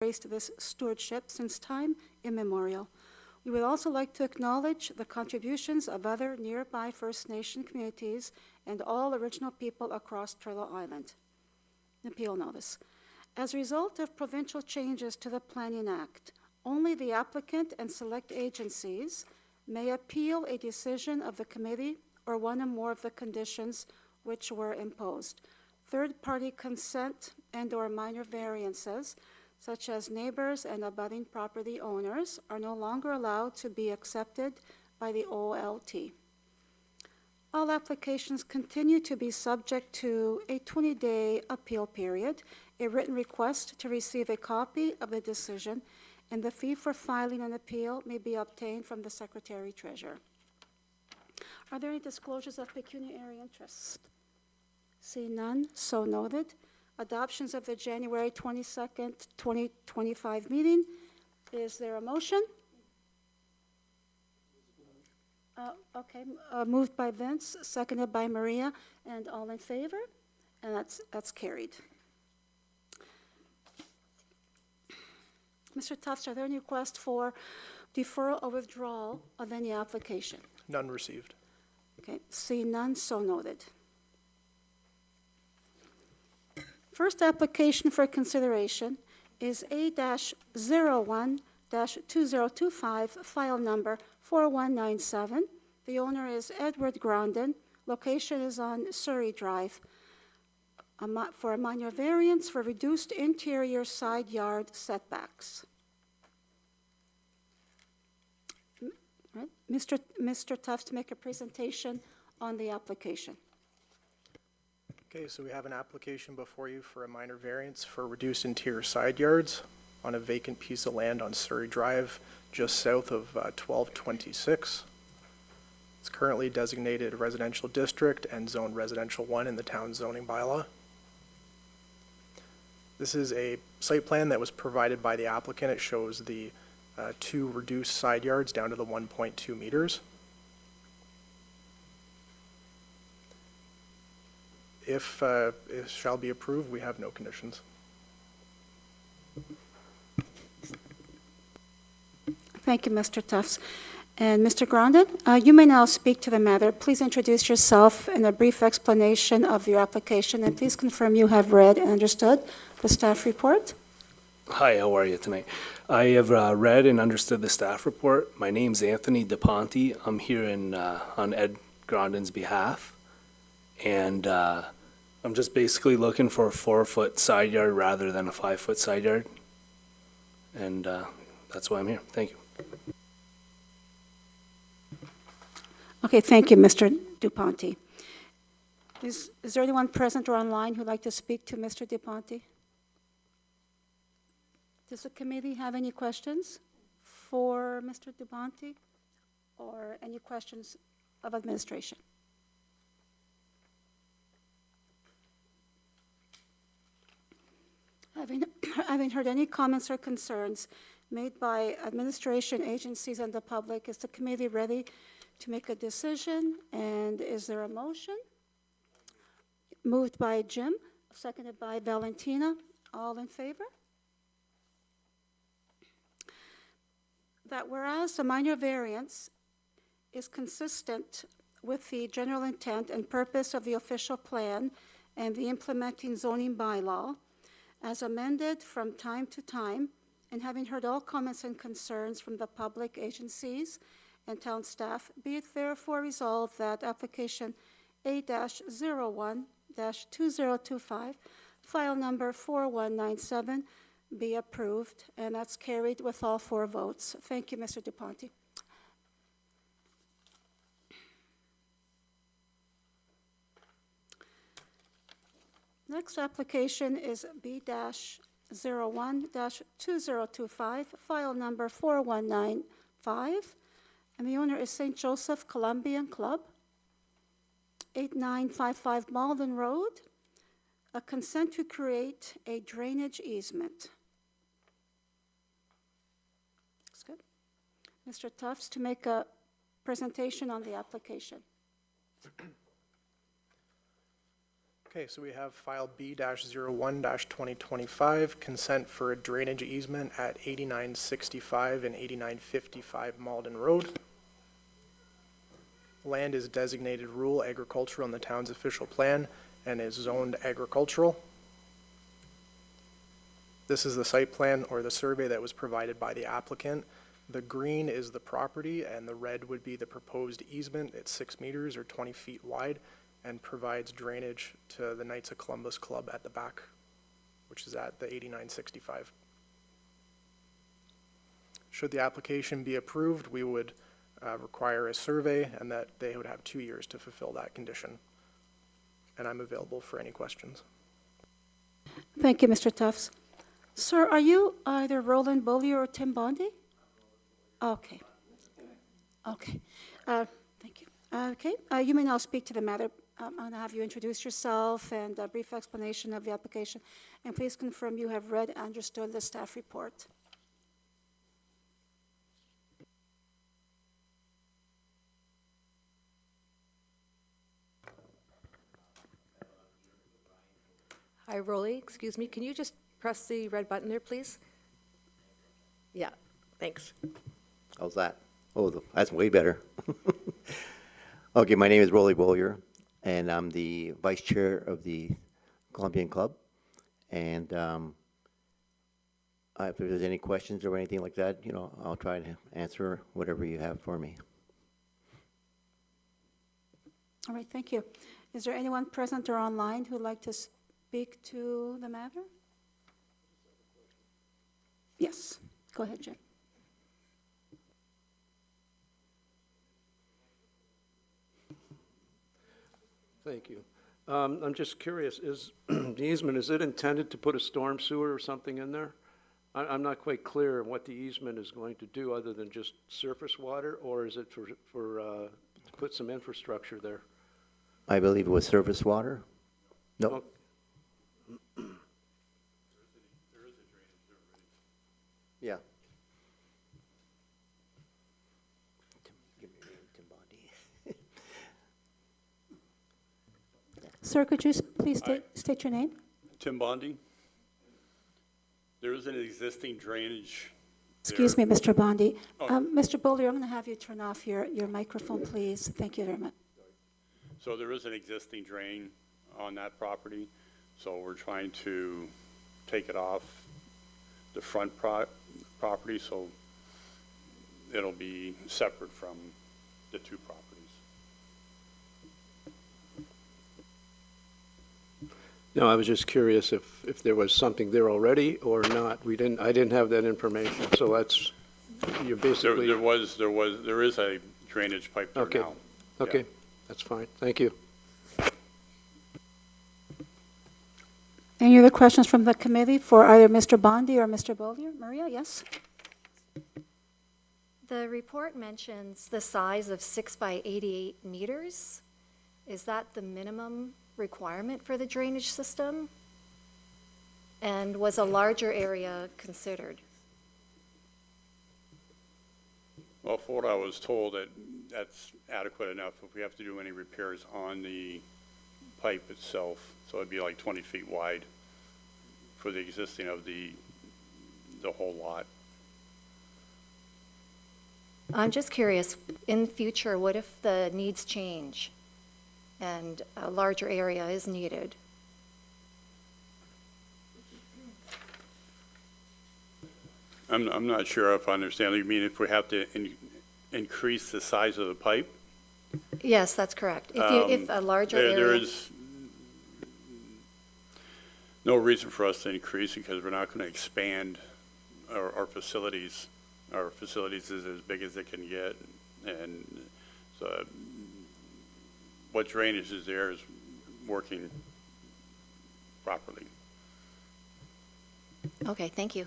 embraced this stewardship since time immemorial. We would also like to acknowledge the contributions of other nearby First Nation communities and all original people across Turtle Island. Appeal notice. As a result of provincial changes to the Planning Act, only the applicant and select agencies may appeal a decision of the committee or one or more of the conditions which were imposed. Third-party consent and/or minor variances, such as neighbors and abutting property owners, are no longer allowed to be accepted by the OLT. All applications continue to be subject to a 20-day appeal period, a written request to receive a copy of the decision, and the fee for filing an appeal may be obtained from the Secretary-Treasurer. Are there any disclosures of pecuniary interest? See none, so noted. Adoptions of the January 22nd, 2025 meeting. Is there a motion? Okay, moved by Vince, seconded by Maria, and all in favor? And that's carried. Mr. Tufts, are there any requests for deferral or withdrawal of any application? None received. Okay, see none, so noted. First application for consideration is A-01-2025, file number 4197. The owner is Edward Grondin. Location is on Surrey Drive. For a minor variance for reduced interior side yard setbacks. Right. Mr. Tufts, make a presentation on the application. Okay, so we have an application before you for a minor variance for reduced interior side yards on a vacant piece of land on Surrey Drive, just south of 1226. It's currently designated residential district and zoned residential 1 in the town zoning bylaw. This is a site plan that was provided by the applicant. It shows the 2 reduced side yards down to the 1.2 meters. If it shall be approved, we have no conditions. Thank you, Mr. Tufts. And Mr. Grondin, you may now speak to the matter. Please introduce yourself and a brief explanation of your application, and please confirm you have read and understood the staff report. Hi, how are you tonight? I have read and understood the staff report. My name's Anthony DePonte. I'm here on Ed Grondin's behalf. And I'm just basically looking for a 4-foot side yard rather than a 5-foot side yard. And that's why I'm here. Thank you. Okay, thank you, Mr. DuPonte. Is there anyone present or online who'd like to speak to Mr. DuPonte? Does the committee have any questions for Mr. DuPonte or any questions of administration? Having heard any comments or concerns made by administration, agencies, and the public, is the committee ready to make a decision? And is there a motion? Moved by Jim, seconded by Valentina. All in favor? That whereas a minor variance is consistent with the general intent and purpose of the official plan and the implementing zoning bylaw, as amended from time to time, and having heard all comments and concerns from the public, agencies, and town staff, be it therefore resolved that application A-01-2025, file number 4197, be approved, and that's carried with all 4 votes. Thank you, Mr. DuPonte. Next application is B-01-2025, file number 4195, and the owner is St. Joseph Columbian Club, 8955 Malden Road, a consent to create a drainage easement. That's good. Mr. Tufts to make a presentation on the application. Okay, so we have file B-01-2025, consent for a drainage easement at 8965 and 8955 Malden Road. Land is designated rural agricultural on the town's official plan and is zoned agricultural. This is the site plan or the survey that was provided by the applicant. The green is the property and the red would be the proposed easement. It's 6 meters or 20 feet wide and provides drainage to the Knights of Columbus Club at the back, which is at the 8965. Should the application be approved, we would require a survey and that they would have 2 years to fulfill that condition. And I'm available for any questions. Thank you, Mr. Tufts. Sir, are you either Roland Beaulieu or Tim Bondi? Okay. Okay. Thank you. Okay. You may now speak to the matter. I'm going to have you introduce yourself and a brief explanation of the application. And please confirm you have read and understood the staff report. Hi, Rolly, excuse me, can you just press the red button there, please? Yeah, thanks. How's that? Oh, that's way better. Okay, my name is Rolly Beaulieu, and I'm the vice chair of the Columbian Club. And if there's any questions or anything like that, I'll try to answer whatever you have for me. All right, thank you. Is there anyone present or online who would like to speak to the matter? Yes, go ahead, Jim. Thank you. I'm just curious, is the easement, is it intended to put a storm sewer or something in there? I'm not quite clear on what the easement is going to do other than just surface water, or is it to put some infrastructure there? I believe it was surface water? No. Oh, Yeah. Give me your name, Tim Bondi. Sir, could you please state your name? Tim Bondi. There is an existing drainage Excuse me, Mr. Bondi. Oh. Mr. Beaulieu, I'm going to have you turn off your microphone, please. Thank you very much. So there is an existing drain on that property, so we're trying to take it off the front property, so it'll be separate from the two properties. No, I was just curious if there was something there already or not. I didn't have that information, so that's, you're basically. There is a drainage pipe there Okay. now. Okay, Yeah. that's fine. Thank you. Any other questions from the committee for either Mr. Bondi or Mr. Beaulieu? Maria, yes? The report mentions the size of 6 by 88 meters. Is that the minimum requirement for the drainage system? And was a larger area considered? Well, for what I was told, that's adequate enough if we have to do any repairs on the pipe itself. So it'd be like 20 feet wide for the existing of the whole lot. I'm just curious, in future, what if the needs change and a larger area is needed? I'm not sure if I understand. You mean if we have to increase the size of the pipe? Yes, that's correct. If a larger There area. is no reason for us to increase because we're not going to expand our facilities. Our facilities is as big as it can get, and so what drainage is there is working properly. Okay, thank you.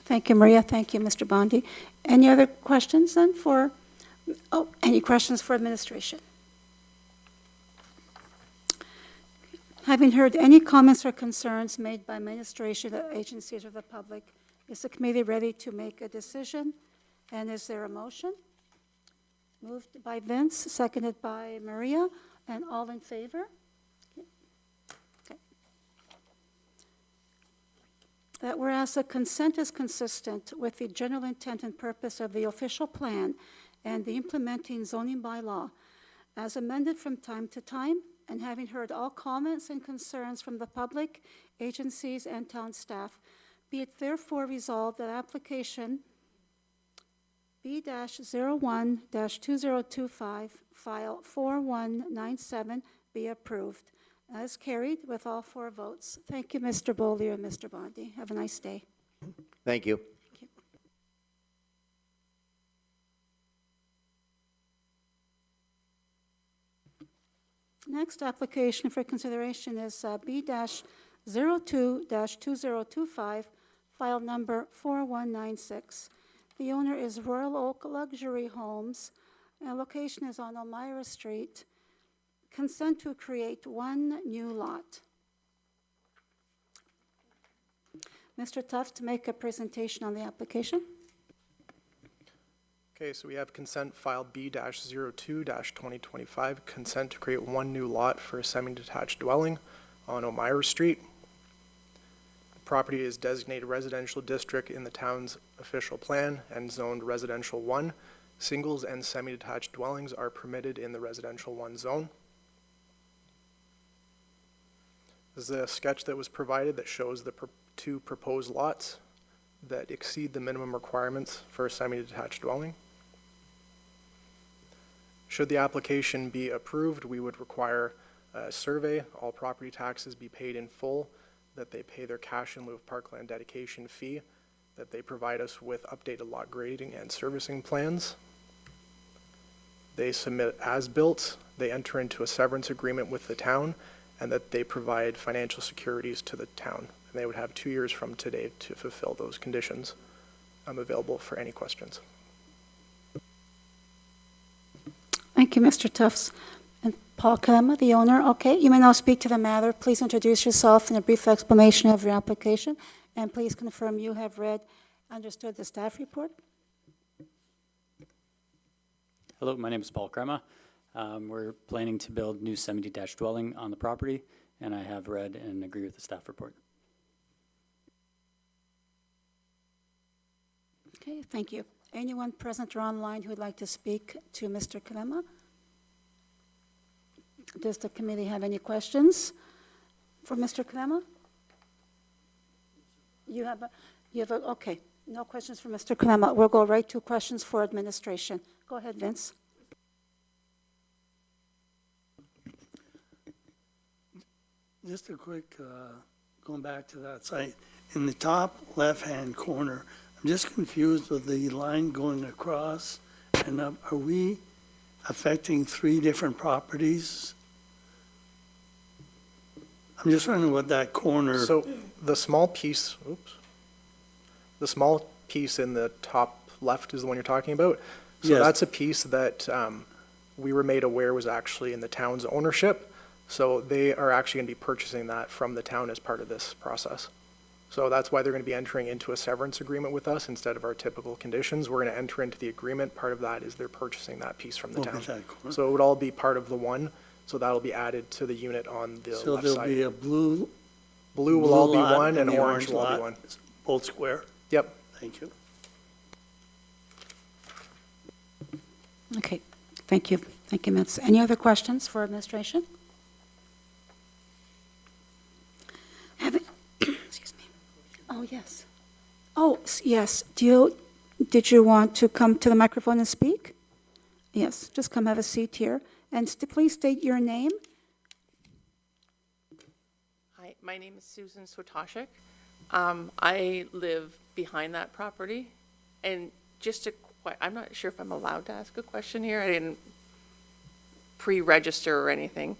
Thank you, Maria. Thank you, Mr. Bondi. Any other questions then any questions for administration? Having heard any comments or concerns made by administration, agencies, or the public, is the committee ready to make a decision? And is there a motion? Moved by Vince, seconded by Maria, and all in favor? Okay. That whereas the consent is consistent with the general intent and purpose of the official plan and the implementing zoning bylaw, as amended from time to time, and having heard all comments and concerns from the public, agencies, and town staff, be it therefore resolved that application B-01-2025, file 4197, be approved. As carried with all 4 votes. Thank you, Mr. Beaulieu and Mr. Bondi. Have a nice day. Thank you. Thank you. Next application for consideration is B-02-2025, file number 4196. The owner is Royal Oak Luxury Homes, and location is on Elmira Street. Consent to create 1 new lot. Mr. Tufts to make a presentation on the application. Okay, so we have consent file B-02-2025, consent to create 1 new lot for a semi-detached dwelling on Elmira Street. The property is designated residential district in the town's official plan and zoned residential 1. Singles and semi-detached dwellings are permitted in the residential 1 zone. This is a sketch that was provided that shows the 2 proposed lots that exceed the minimum requirements for a semi-detached dwelling. Should the application be approved, we would require a survey, all property taxes be paid in full, that they pay their cash in lieu of parkland dedication fee, that they provide us with updated lot grading and servicing plans. They submit as-built, they enter into a severance agreement with the town, and that they provide financial securities to the town. And they would have 2 years from today to fulfill those conditions. I'm available for any questions. Thank you, Mr. Tufts. And Paul Kema, the owner, okay, you may now speak to the matter. Please introduce yourself and a brief explanation of your application, and please confirm you have read, understood the staff report. Hello, my name is Paul Crema. We're planning to build new semi-detached dwelling on the property, and I have read and agree with the staff report. Okay, thank you. Anyone present or online who would like to speak to Mr. Krema? Does the committee have any questions for Mr. Krema? Okay, no questions for Mr. Krema. We'll go right to questions for administration. Go ahead, Vince. Just a quick, going back to that site, in the top left-hand corner, I'm just confused with the line going across and up. Are we affecting 3 different properties? I'm just wondering what that corner, So the small piece, the small piece in the top left is the one you're talking about? So Yes. that's a piece that we were made aware was actually in the town's ownership. So they are actually going to be purchasing that from the town as part of this process. So that's why they're going to be entering into a severance agreement with us instead of our typical conditions. We're going to enter into the agreement. Part of that is they're purchasing that piece from the over town. that corner. So it would all be part of the one. So that'll be added to the unit on the So left there'll be side. a blue Blue will all be lot one and the orange will all be lot, one. both square? Yep. Thank you. Okay, thank you. Thank you, Vince. Any other questions for administration? Excuse me. Oh, yes. Oh, yes. Did you want to come to the microphone and speak? Yes, just come have a seat here. And please state your name. Hi, my name is Susan Swatoshik. I live behind that property, and I'm not sure if I'm allowed to ask a question here. I didn't pre-register or anything.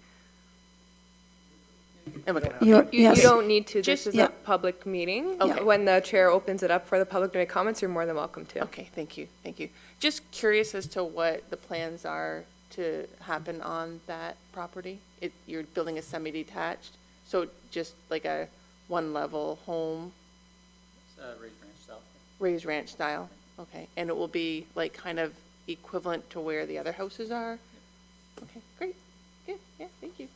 You You don't need to. This Just- is yeah. a public meeting. Okay. When the chair opens it up for the public to make comments, you're more than welcome to. Okay, thank you. Just curious as to what the plans are to happen on that property. You're building a semi-detached, so just like a one-level home, Raised ranch style. raised ranch style? Okay, and it will be like kind of equivalent to where the other houses are? Okay, great, good, yeah, thank you.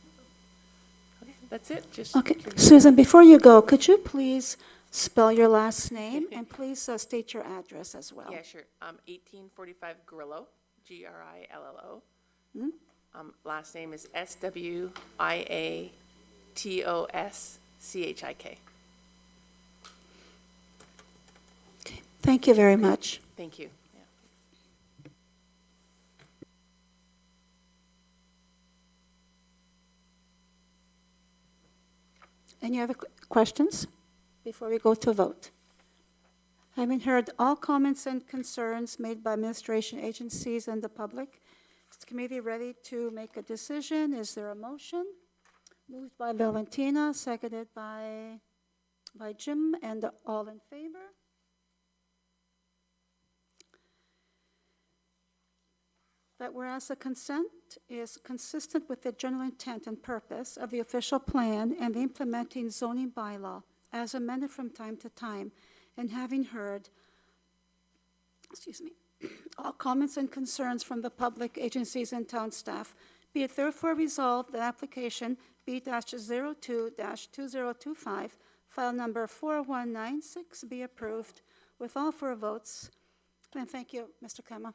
Okay, that's it, just. Okay, Susan, before you go, could you please spell your last name and please state your address as well? Yeah, sure. 1845 Grillo, Grillo. Hmm? Last name is Swiatoschik. Okay, thank you very much. Thank you. Yeah. Any other questions before we go to vote? Having heard all comments and concerns made by administration agencies and the public, is the committee ready to make a decision? Is there a motion? Moved by Valentina, seconded by Jim, and all in favor? That whereas the consent is consistent with the general intent and purpose of the official plan and the implementing zoning bylaw as amended from time to time, and having heard, all comments and concerns from the public agencies and town staff, be it therefore resolved that application B-02-2025, file number 4196, be approved with all four votes. And thank you, Mr. Kema.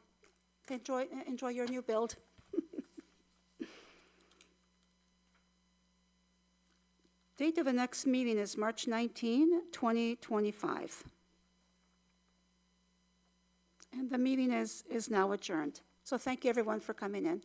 Enjoy your new build. Date of the next meeting is March 19, 2025. And the meeting is now adjourned. So thank you, everyone, for coming in.